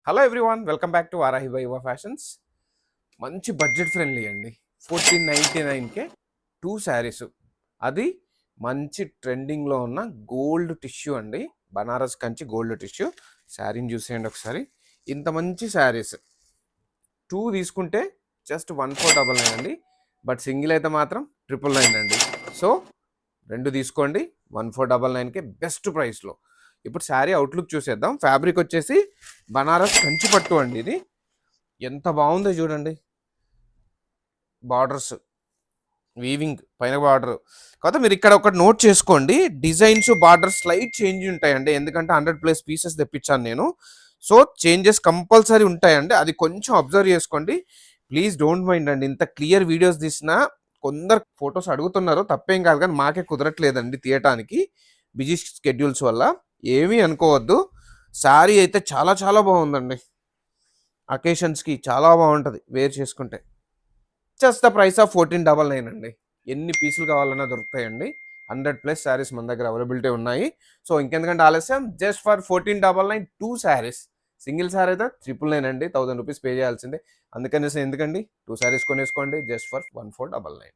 Hello everyone, welcome back to Varahi by యువ fashions. మంచి budget friendly అండి. 1499కే 2 శారీస్. అది మంచి ట్రెండింగ్లో ఉన్న గోల్డ్ టిష్యూ అండి. Banaras Kanchi gold tissue. శారీని చూసేయండి ఒకసారి. ఇంత మంచి శారీస్ 2 తీసుకుంటే జస్ట్ 1499 అండి. బట్ సింగిల్ అయితే మాత్రం 999 అండి. సో 2 తీసుకోండి 1499కే బెస్ట్ ప్రైస్లో. ఇప్పుడు శారీ అవుట్లుక్ చూసేద్దాం. ఫ్యాబ్రిక్ వచ్చేసి బనారస్ కంచి పట్టు అండి. ఇది ఎంత బాగుందో చూడండి. బార్డర్స్, వీవింగ్, పైన బార్డర్. కాకపోతే మీరు ఇక్కడ ఒకటి నోట్ చేసుకోండి, డిజైన్స్ బార్డర్ స్లైట్ చేంజ్ ఉంటాయండి. ఎందుకంటే 100+ పీసెస్ తెప్పించాను నేను. సో చేంజెస్ కంపల్సరీ ఉంటాయండి. అది కొంచెం అబ్జర్వ్ చేసుకోండి. ప్లీజ్ డోంట్ మైండ్ అండి. ఇంత క్లియర్ వీడియోస్ తీసినా కొందరు ఫొటోస్ అడుగుతున్నారు, తప్పేం కాదు, కానీ మాకే కుదరట్లేదండి తీయటానికి బిజీ స్కెడ్యూల్స్ వల్ల. ఏమీ అనుకోవద్దు. శారీ అయితే చాలా చాలా బాగుందండి. అకేషన్స్కి చాలా బాగుంటుంది వేర్ చేసుకుంటే. జస్ట్ ద ప్రైస్ ఆఫ్ 1499 అండి. ఎన్ని పీసులు కావాలన్నా దొరుకుతాయండి. 100+ శారీస్ మన దగ్గర అవైలబిలిటీ ఉన్నాయి. సో ఇంకెందుకంటే ఆలస్యం, just for 1499 2 saris. Single sari అయితే 999 అండి. 1000 రూపీస్ పే చేయాల్సిందే. అందుకనేసి ఎందుకండి, 2 శారీస్ కొనేసుకోండి జస్ట్ ఫర్ 1499.